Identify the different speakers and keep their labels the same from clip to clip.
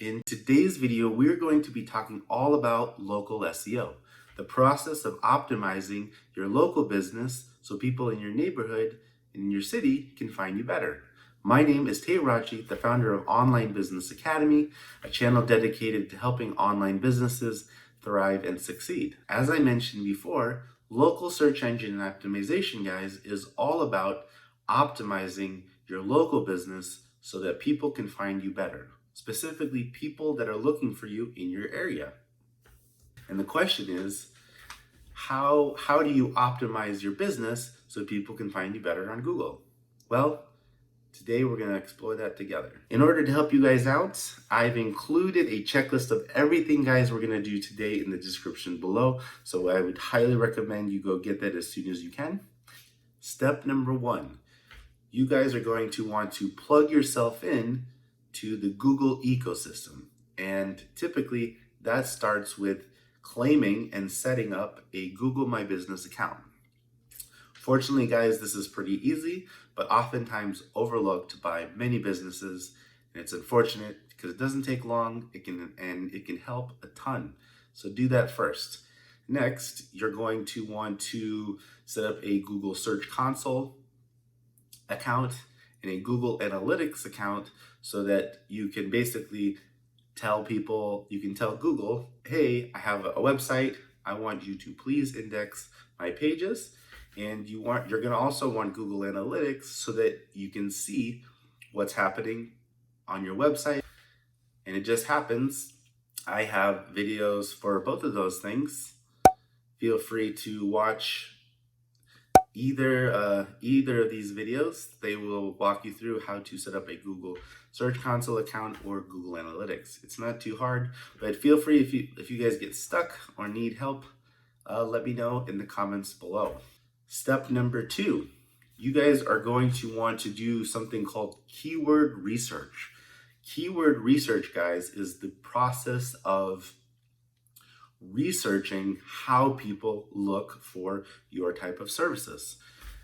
Speaker 1: In today's video, we're going to be talking all about local SEO, the process of optimizing your local business so people in your neighborhood and in your city can find you better. My name is Skyrocket, the founder of Online Business Academy, a channel dedicated to helping online businesses thrive and succeed. As I mentioned before, local search engine optimization, guys, is all about optimizing your local business so that people can find you better. Specifically, people that are looking for you in your area. And the question is, how do you optimize your business so people can find you better on Google? Well, today we're going to explore that together. In order to help you guys out, I've included a checklist of everything, guys, we're going to do today in the description below. So I would highly recommend you go get that as soon as you can. Step number 1, you guys are going to want to plug yourself in to the Google ecosystem. And typically that starts with claiming and setting up a Google My Business account. Fortunately, guys, this is pretty easy, but oftentimes overlooked by many businesses. And it's unfortunate because it doesn't take long. It can help a ton. So do that first. Next, you're going to want to set up a Google Search Console account and a Google Analytics account so that you can basically tell people, you can tell Google, hey, I have a website. I want you to please index my pages. And you're going to also want Google Analytics so that you can see what's happening on your website. And it just happens, I have videos for both of those things. Feel free to watch either of these videos. They will walk you through how to set up a Google Search Console account or Google Analytics. It's not too hard, but feel free if you guys get stuck or need help, let me know in the comments below. Step number 2, you guys are going to want to do something called keyword research. Keyword research, guys, is the process of researching how people look for your type of services.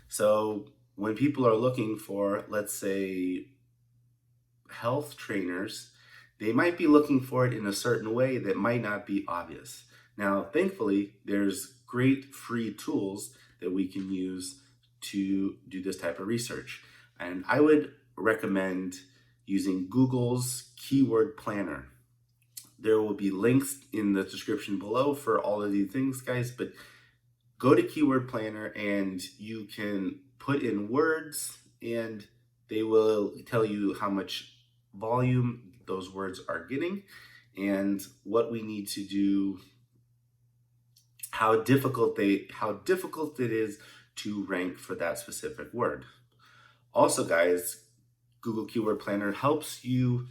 Speaker 1: So when people are looking for, let's say, health trainers, they might be looking for it in a certain way that might not be obvious. Now, thankfully, there's great free tools that we can use to do this type of research. And I would recommend using Google's Keyword Planner. There will be links in the description below for all of these things, guys, but go to Keyword Planner and you can put in words and they will tell you how much volume those words are getting and what we need to do, how difficult it is to rank for that specific word. Also, guys, Google Keyword Planner helps you.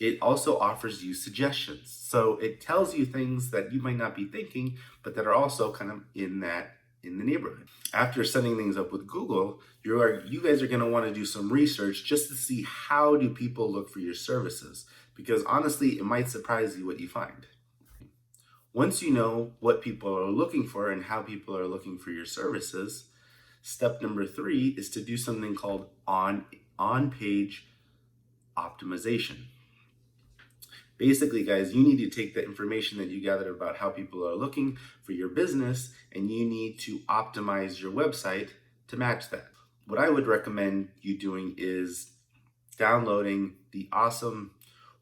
Speaker 1: It also offers you suggestions. So it tells you things that you might not be thinking, but that are also kind of in the neighborhood. After setting things up with Google, you guys are going to want to do some research just to see how do people look for your services, because honestly, it might surprise you what you find. Once you know what people are looking for and how people are looking for your services, step number 3 is to do something called on-page optimization. Basically, guys, you need to take the information that you gathered about how people are looking for your business and you need to optimize your website to match that. What I would recommend you doing is downloading the awesome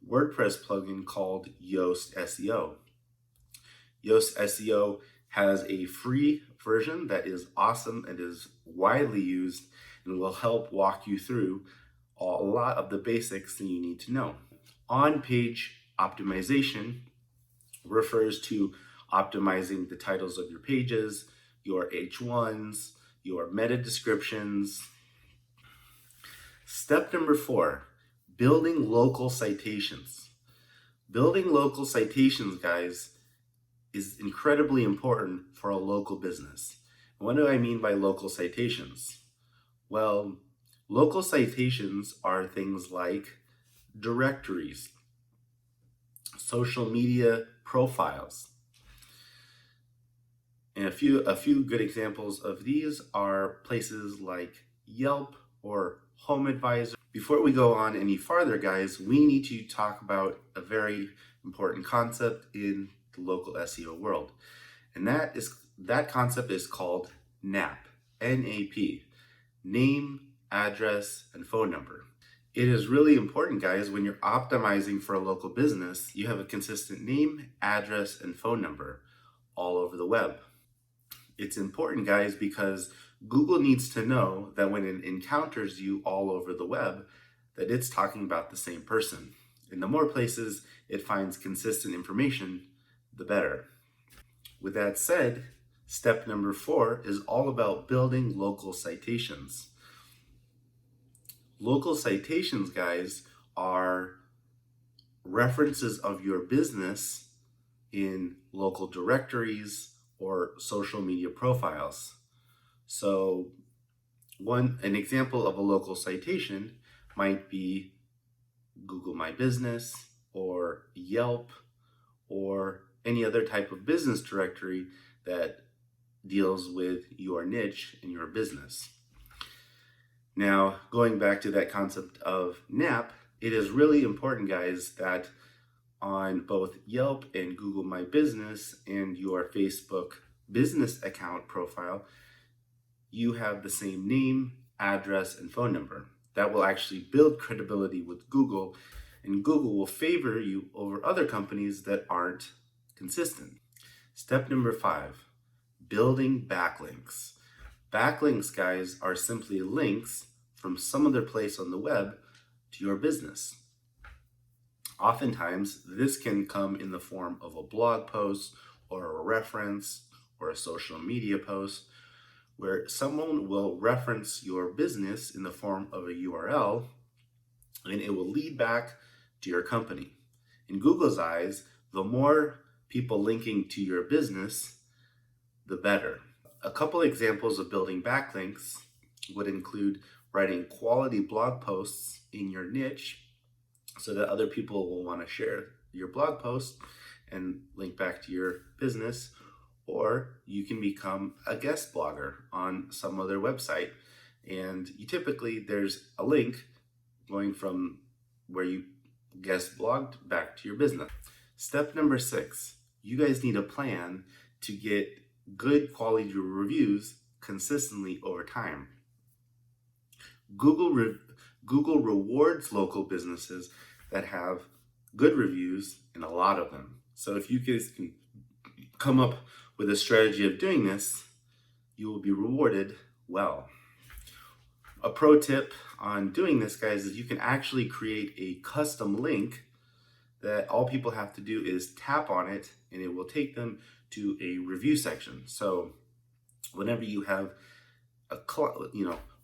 Speaker 1: WordPress plugin called Yoast SEO. Yoast SEO has a free version that is awesome and is widely used and will help walk you through a lot of the basics that you need to know. On-page optimization refers to optimizing the titles of your pages, your H1s, your meta descriptions. Step number 4, building local citations. Building local citations, guys, is incredibly important for a local business. What do I mean by local citations? Well, local citations are things like directories, social media profiles. And a few good examples of these are places like Yelp or HomeAdvisor. Before we go on any farther, guys, we need to talk about a very important concept in the local SEO world. And that concept is called NAP, N-A-P, name, address, and phone number. It is really important, guys, when you're optimizing for a local business, you have a consistent name, address, and phone number all over the web. It's important, guys, because Google needs to know that when it encounters you all over the web, that it's talking about the same person. And the more places it finds consistent information, the better. With that said, step number 4 is all about building local citations. Local citations, guys, are references of your business in local directories or social media profiles. So an example of a local citation might be Google My Business or Yelp or any other type of business directory that deals with your niche in your business. Now, going back to that concept of NAP, it is really important, guys, that on both Yelp and Google My Business and your Facebook business account profile, you have the same name, address, and phone number. That will actually build credibility with Google, and Google will favor you over other companies that aren't consistent. Step number 5, building backlinks. Backlinks, guys, are simply links from some other place on the web to your business. Oftentimes, this can come in the form of a blog post or a reference or a social media post where someone will reference your business in the form of a URL, and it will lead back to your company. In Google's eyes, the more people linking to your business, the better. A couple examples of building backlinks would include writing quality blog posts in your niche so that other people will want to share your blog post and link back to your business, or you can become a guest blogger on some other website, and there's a link going from where you guest blogged back to your business. Step number 6, you guys need a plan to get good quality reviews consistently over time. Google rewards local businesses that have good reviews, and a lot of them. So if you guys can come up with a strategy of doing this, you will be rewarded well. A pro tip on doing this, guys, is you can actually create a custom link that all people have to do is tap on it, and it will take them to a review section. So whenever you have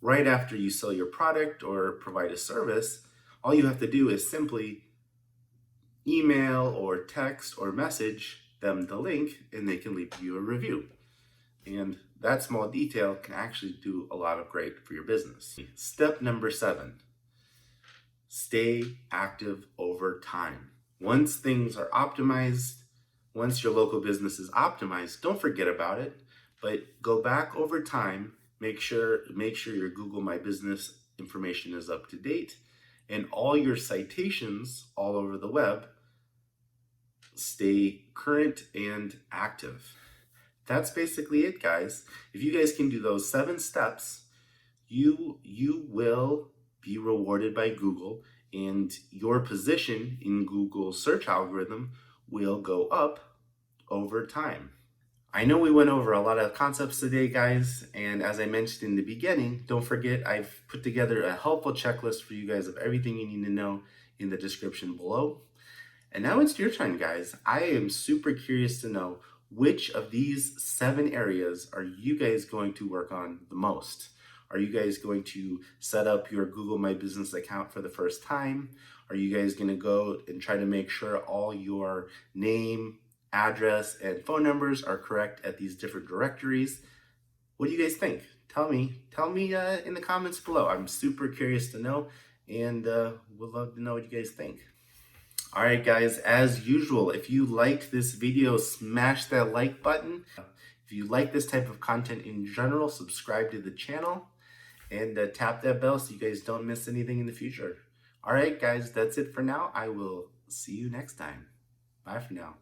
Speaker 1: right after you sell your product or provide a service, all you have to do is simply email or text or message them the link, and they can leave you a review. And that small detail can actually do a lot of great for your business. Step number 7, stay active over time. Once things are optimized, once your local business is optimized, don't forget about it, but go back over time, make sure your Google My Business information is up to date, and all your citations all over the web stay current and active. That's basically it, guys. If you guys can do those 7 steps, you will be rewarded by Google, and your position in Google's search algorithm will go up over time. I know we went over a lot of concepts today, guys, and as I mentioned in the beginning, don't forget I've put together a helpful checklist for you guys of everything you need to know in the description below. And now it's your turn, guys. I am super curious to know which of these 7 areas are you guys going to work on the most? Are you guys going to set up your Google My Business account for the first time? Are you guys going to go and try to make sure all your name, address, and phone numbers are correct at these different directories? What do you guys think? Tell me in the comments below. I'm super curious to know, and would love to know what you guys think. All right, guys, as usual, if you liked this video, smash that like button. If you like this type of content in general, subscribe to the channel. and tap that bell so you guys don't miss anything in the future. All right, guys, that's it for now. I will see you next time. Bye for now.